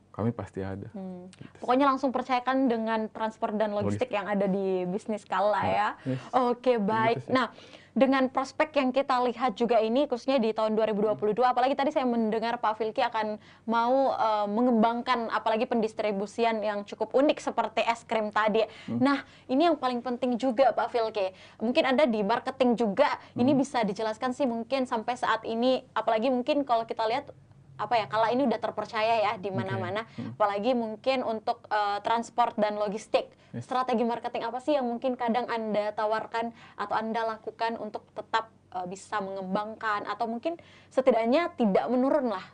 [SPEAKER 2] kami pasti ada.
[SPEAKER 1] Gitu. Pokoknya langsung percayakan dengan transport dan logistik yang ada di bisnis Kala ya. Yes. Oke, baik. Gitu, nah, dengan prospek yang kita lihat juga ini, khususnya di tahun 2022, apalagi tadi saya mendengar Pak Filky akan mau mengembangkan apalagi pendistribusian yang cukup unik seperti es krim tadi. Nah, ini yang paling penting juga Pak Filky. Mungkin Anda di marketing juga, ini bisa dijelaskan sih mungkin sampai saat ini, apalagi mungkin kalau kita lihat, Kala ini udah terpercaya ya di mana-mana, apalagi mungkin untuk transport dan logistik. Strategi marketing apa sih yang mungkin kadang Anda tawarkan atau Anda lakukan untuk tetap bisa mengembangkan atau mungkin setidaknya tidak menurun lah,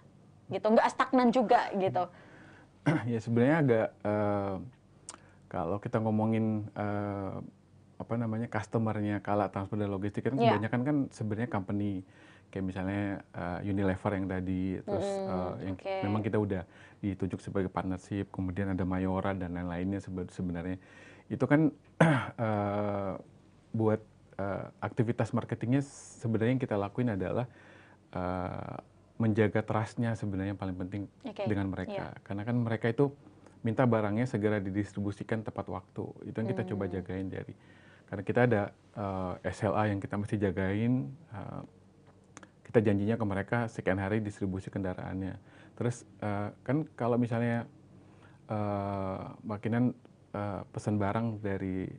[SPEAKER 1] gitu, nggak stagnan juga gitu?
[SPEAKER 2] Ya sebenarnya agak kalau kita ngomongin customernya Kala Transport dan Logistik kan kebanyakan kan sebenarnya company. Kayak misalnya Unilever yang tadi, terus yang memang kita udah ditunjuk sebagai partnership, kemudian ada Mayora dan lain-lainnya sebenarnya. Itu kan buat aktivitas marketingnya sebenarnya yang kita lakuin adalah menjaga trust-nya sebenarnya yang paling penting dengan mereka. Karena kan mereka itu minta barangnya segera didistribusikan tepat waktu. Itu yang kita coba jagain dari. Karena kita ada SLA yang kita mesti jagain. Kita janjinya ke mereka sekian hari distribusi kendaraannya. Terus kan kalau misalnya Mbak Kinan pesan barang dari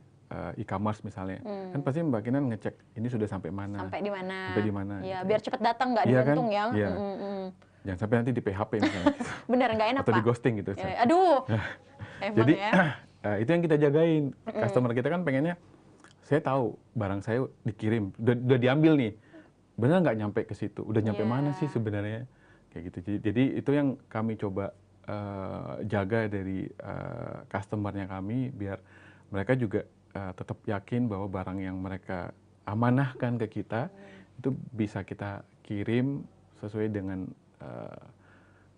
[SPEAKER 2] e-commerce misalnya, kan pasti Mbak Kinan ngecek ini sudah sampai mana.
[SPEAKER 1] Sampai di mana.
[SPEAKER 2] Sampai di mana.
[SPEAKER 1] Ya, gitu. Biar cepat datang, nggak digantung kan? Ya.
[SPEAKER 2] Jangan sampai nanti di PHP misalnya.
[SPEAKER 1] Bener, nggak enak
[SPEAKER 2] atau
[SPEAKER 1] Pak.
[SPEAKER 2] Di ghosting gitu.
[SPEAKER 1] Aduh.
[SPEAKER 2] Jadi itu yang kita jagain. Customer kita kan pengennya, saya tahu barang saya dikirim, udah diambil nih. Benar nggak nyampe ke situ? Udah nyampe mana sih sebenarnya? Kayak gitu. Jadi itu yang kami coba jaga dari customernya kami, biar mereka juga tetap yakin bahwa barang yang mereka amanahkan ke kita itu bisa kita kirim sesuai dengan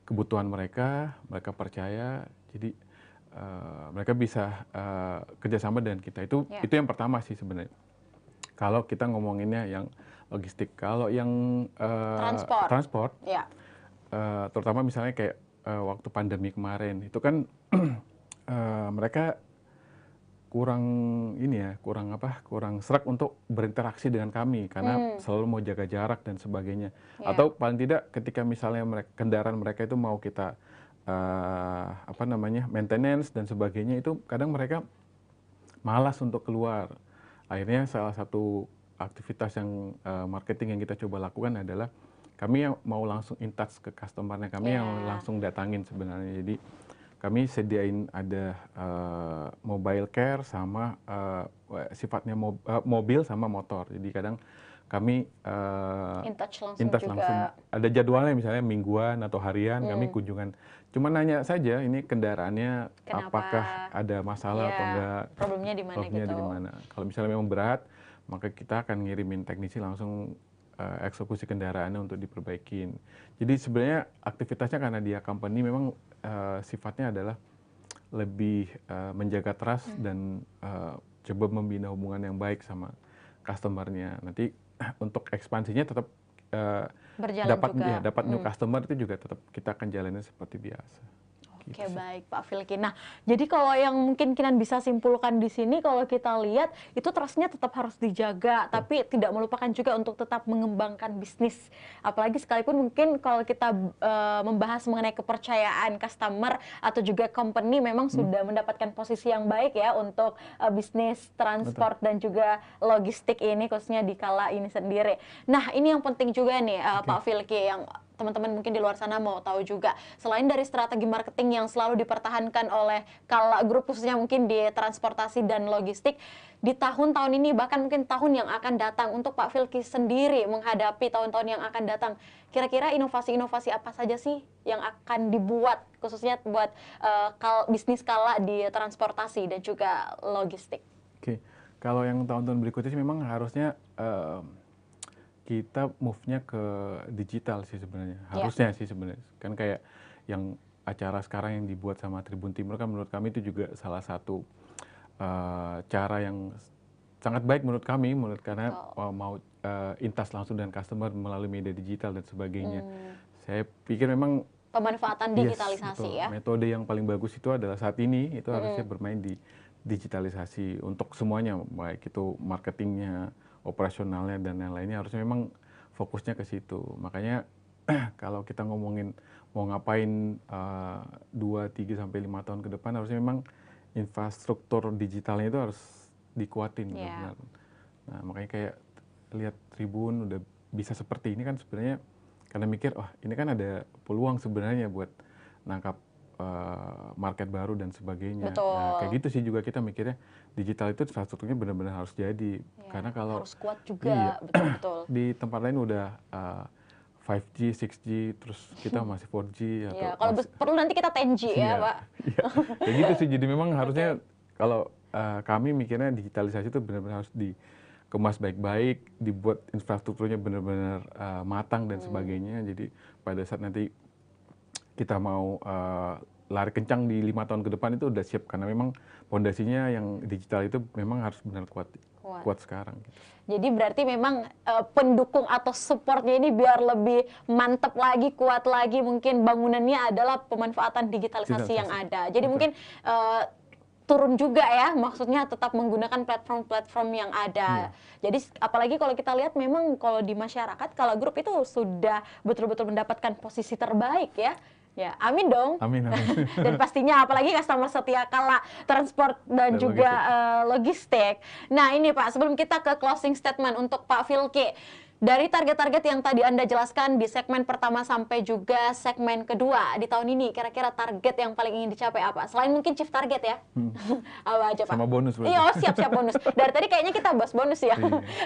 [SPEAKER 2] kebutuhan mereka percaya. Jadi mereka bisa kerjasama dengan kita. Itu yang pertama sih sebenarnya. Kalau kita ngomonginnya yang logistik, kalau yang transport terutama misalnya kayak waktu pandemi kemarin, itu kan mereka kurang serak untuk berinteraksi dengan kami karena selalu mau jaga jarak dan sebagainya. Atau paling tidak ketika misalnya kendaraan mereka itu mau kita maintenance dan sebagainya, itu kadang mereka malas untuk keluar. Akhirnya salah satu aktivitas yang marketing yang kita coba lakukan adalah kami yang mau langsung in touch ke customer-nya, kami yang langsung datangin sebenarnya. Jadi kami sediain ada mobile care sama sifatnya mobil sama motor. Jadi kadang kami
[SPEAKER 1] in touch langsung juga.
[SPEAKER 2] Ada jadwalnya misalnya mingguan atau harian kami kunjungan. Cuma nanya saja ini kendaraannya apakah ada masalah atau enggak.
[SPEAKER 1] Problemnya di mana gitu.
[SPEAKER 2] Kalau misalnya memang berat, maka kita akan ngirimin teknisi langsung eksekusi kendaraannya untuk diperbaikin. Jadi sebenarnya aktivitasnya karena dia company memang sifatnya adalah lebih menjaga trust dan coba membina hubungan yang baik sama customer-nya. Nanti untuk ekspansinya tetap dapat new customer itu juga tetap kita akan jalanin seperti biasa.
[SPEAKER 1] Oke, baik Pak Filki. Nah, jadi kalau yang mungkin Kinan bisa simpulkan di sini, kalau kita lihat itu trust-nya tetap harus dijaga, tapi tidak melupakan juga untuk tetap mengembangkan bisnis. Apalagi sekalipun mungkin kalau kita membahas mengenai kepercayaan customer atau juga company memang sudah mendapatkan posisi yang baik ya untuk bisnis transport dan juga logistik ini, khususnya di kala ini sendiri. Nah, ini yang penting juga nih Pak Filki, yang teman-teman mungkin di luar sana mau tahu juga. Selain dari strategi marketing yang selalu dipertahankan oleh Kala Group, khususnya mungkin di transportasi dan logistik, di tahun-tahun ini bahkan mungkin tahun yang akan datang, untuk Pak Filki sendiri menghadapi tahun-tahun yang akan datang, kira-kira inovasi-inovasi apa saja sih yang akan dibuat khususnya buat bisnis Kala di transportasi dan juga logistik?
[SPEAKER 2] Oke, kalau yang tahun-tahun berikutnya sih memang harusnya kita move-nya ke digital sih sebenarnya. Harusnya sih sebenarnya. Kan kayak yang acara sekarang yang dibuat sama Tribun Timur kan menurut kami itu juga salah satu cara yang sangat baik menurut kami, karena mau intas langsung dengan customer melalui media digital dan sebagainya. Saya pikir memang
[SPEAKER 1] pemanfaatan digitalisasi
[SPEAKER 2] metode yang paling bagus itu adalah saat ini itu harusnya bermain di digitalisasi untuk semuanya, baik itu marketingnya, operasionalnya dan yang lainnya, harusnya memang fokusnya ke situ. Makanya kalau kita ngomongin mau ngapain 2, 3 sampai 5 tahun ke depan, harusnya memang infrastruktur digitalnya itu harus dikuatin benar-benar. Nah, makanya kayak lihat Tribun udah bisa seperti ini kan sebenarnya karena mikir, ini kan ada peluang sebenarnya buat nangkap market baru dan sebagainya. Nah, kayak gitu sih juga kita mikirnya digital itu infrastrukturnya benar-benar harus jadi. Karena kalau
[SPEAKER 1] harus kuat juga, betul-betul.
[SPEAKER 2] Di tempat lain udah 5G, 6G, terus kita masih 4G atau
[SPEAKER 1] kalau perlu nanti kita 10G ya, Pak.
[SPEAKER 2] Kayak gitu sih. Jadi memang harusnya kalau kami mikirnya digitalisasi itu benar-benar harus dikemas baik-baik, dibuat infrastrukturnya benar-benar matang dan sebagainya. Jadi pada saat nanti kita mau lari kencang di 5 tahun ke depan itu udah siap, karena memang fondasinya yang digital itu memang harus benar kuat sekarang. Gitu.
[SPEAKER 1] Jadi berarti memang pendukung atau supportnya ini biar lebih mantap lagi, kuat lagi, mungkin bangunannya adalah pemanfaatan digitalisasi yang ada. Jadi mungkin turun juga ya, maksudnya tetap menggunakan platform-platform yang ada. Jadi apalagi kalau kita lihat memang kalau di masyarakat Kala Group itu sudah betul-betul mendapatkan posisi terbaik ya. Ya, amin dong.
[SPEAKER 2] Amin.
[SPEAKER 1] Dan pastinya apalagi customer setia Kala Transport dan juga logistik. Nah ini Pak, sebelum kita ke closing statement untuk Pak Filki, dari target-target yang tadi Anda jelaskan di segmen pertama sampai juga segmen kedua di tahun ini, kira-kira target yang paling ingin dicapai apa? Selain mungkin chief target ya? Apa aja Pak?
[SPEAKER 2] Sama bonus berarti.
[SPEAKER 1] Iya, siap-siap bonus. Dari tadi kayaknya kita bahas bonus ya?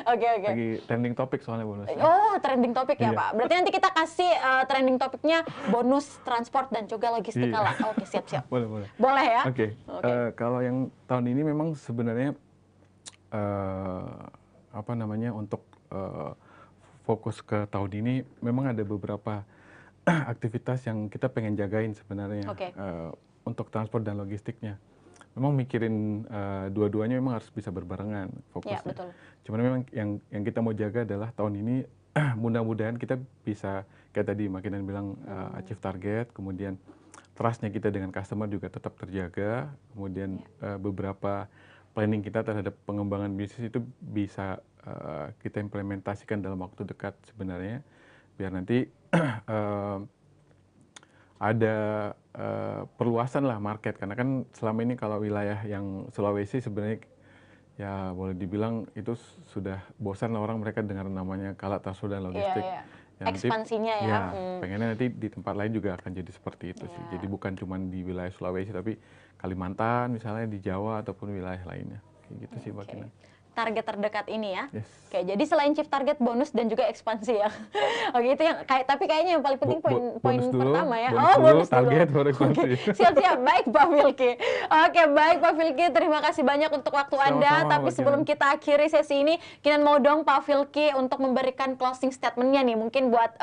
[SPEAKER 1] Oke.
[SPEAKER 2] Lagi trending topik soalnya bonus.
[SPEAKER 1] Oh, trending topik ya Pak? Berarti nanti kita kasih trending topiknya bonus transport dan juga logistik Kala. Oke, siap-siap.
[SPEAKER 2] Boleh.
[SPEAKER 1] Boleh ya?
[SPEAKER 2] Oke. Kalau yang tahun ini memang sebenarnya untuk fokus ke tahun ini memang ada beberapa aktivitas yang kita pengen jagain sebenarnya untuk transport dan logistiknya. Memang mikirin dua-duanya memang harus bisa berbarengan fokusnya.
[SPEAKER 1] Ya, betul.
[SPEAKER 2] Cuman memang yang kita mau jaga adalah tahun ini mudah-mudahan kita bisa kayak tadi Makinan bilang achieve target, kemudian trustnya kita dengan customer juga tetap terjaga, kemudian beberapa planning kita terhadap pengembangan bisnis itu bisa kita implementasikan dalam waktu dekat sebenarnya, biar nanti ada perluasan lah market, karena kan selama ini kalau wilayah yang Sulawesi sebenarnya Ya boleh dibilang itu sudah bosan orang mereka dengar namanya Kala Transport dan Logistik.
[SPEAKER 1] Ya, ekspansinya
[SPEAKER 2] nanti, ya. Pengennya nanti di tempat lain juga akan jadi seperti itu sih. Jadi bukan cuma di wilayah Sulawesi tapi Kalimantan misalnya, di Jawa ataupun wilayah lainnya. Kayak gitu sih Mbak Kinan.
[SPEAKER 1] Target terdekat ini ya.
[SPEAKER 2] Yes.
[SPEAKER 1] Oke, jadi selain chief target, bonus dan juga ekspansi ya. Oke, itu yang tapi kayaknya yang paling penting poin pertama ya.
[SPEAKER 2] Bonus target baru ekspansi.
[SPEAKER 1] Siap-siap, baik Pak Filky. Oke, baik Pak Filky, terima kasih banyak untuk waktu Anda. Tapi sebelum kita akhiri sesi ini, Kinan mau dong Pak Filky untuk memberikan closing statement-nya nih, mungkin buat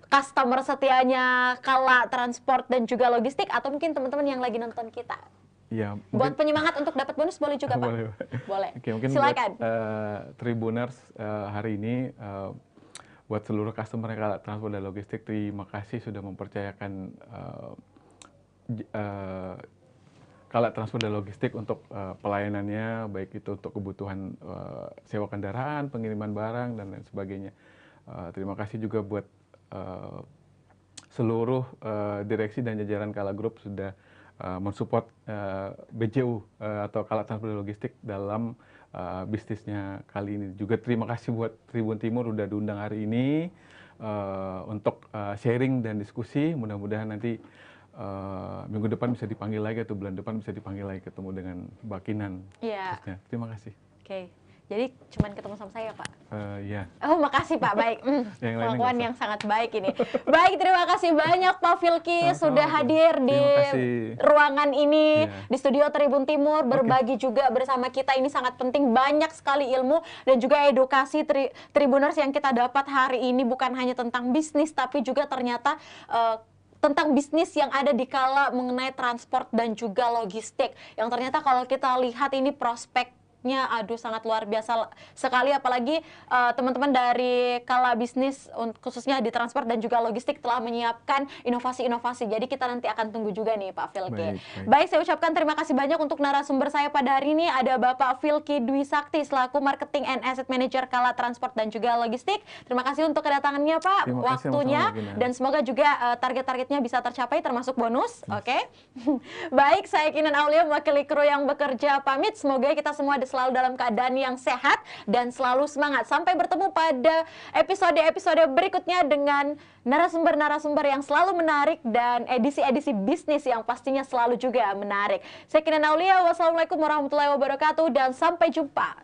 [SPEAKER 1] customer setianya Kala Transport dan juga Logistik, atau mungkin teman-teman yang lagi nonton kita.
[SPEAKER 2] Ya,
[SPEAKER 1] buat penyemangat untuk dapat bonus boleh juga Pak? Boleh.
[SPEAKER 2] Oke, mungkin
[SPEAKER 1] silakan.
[SPEAKER 2] Buat Tribuners hari ini, buat seluruh customer Kala Transport dan Logistik, terima kasih sudah mempercayakan Kala Transport dan Logistik untuk pelayanannya, baik itu untuk kebutuhan sewa kendaraan, pengiriman barang, dan lain sebagainya. Terima kasih juga buat seluruh direksi dan jajaran Kala Group sudah mensupport BJU atau Kala Transport dan Logistik dalam bisnisnya kali ini. Juga terima kasih buat Tribun Timur udah diundang hari ini untuk sharing dan diskusi. Mudah-mudahan nanti minggu depan bisa dipanggil lagi atau bulan depan bisa dipanggil lagi ketemu dengan Mbak Kinan.
[SPEAKER 1] Iya.
[SPEAKER 2] Terima kasih.
[SPEAKER 1] Oke. Jadi cuman ketemu sama saya Pak?
[SPEAKER 2] Iya.
[SPEAKER 1] Oh makasih Pak, baik. Pengakuan yang sangat baik ini. Baik, terima kasih banyak Pak Filky sudah hadir di ruangan ini, di studio Tribun Timur, berbagi juga bersama kita. Ini sangat penting, banyak sekali ilmu dan juga edukasi Tribuners yang kita dapat hari ini, bukan hanya tentang bisnis, tapi juga ternyata tentang bisnis yang ada di Kala mengenai transport dan juga logistik. Yang ternyata kalau kita lihat ini prospeknya, aduh sangat luar biasa sekali, apalagi teman-teman dari Kala Bisnis khususnya di transport dan juga logistik telah menyiapkan inovasi-inovasi. Jadi kita nanti akan tunggu juga nih Pak Filky. Baik, saya ucapkan terima kasih banyak untuk narasumber saya pada hari ini. Ada Bapak Filky Dwi Sakti selaku Marketing and Asset Manager Kala Transport dan juga Logistik. Terima kasih untuk kedatangannya Pak, waktunya, dan semoga juga target-targetnya bisa tercapai termasuk bonus. Oke. Baik, saya Kinan Aulia mewakili kru yang bekerja pamit. Semoga kita semua selalu dalam keadaan yang sehat dan selalu semangat. Sampai bertemu pada episode-episode berikutnya dengan narasumber-narasumber yang selalu menarik dan edisi-edisi bisnis yang pastinya selalu juga menarik. Saya Kinan Aulia, wassalamualaikum warahmatullahi wabarakatuh, dan sampai jumpa.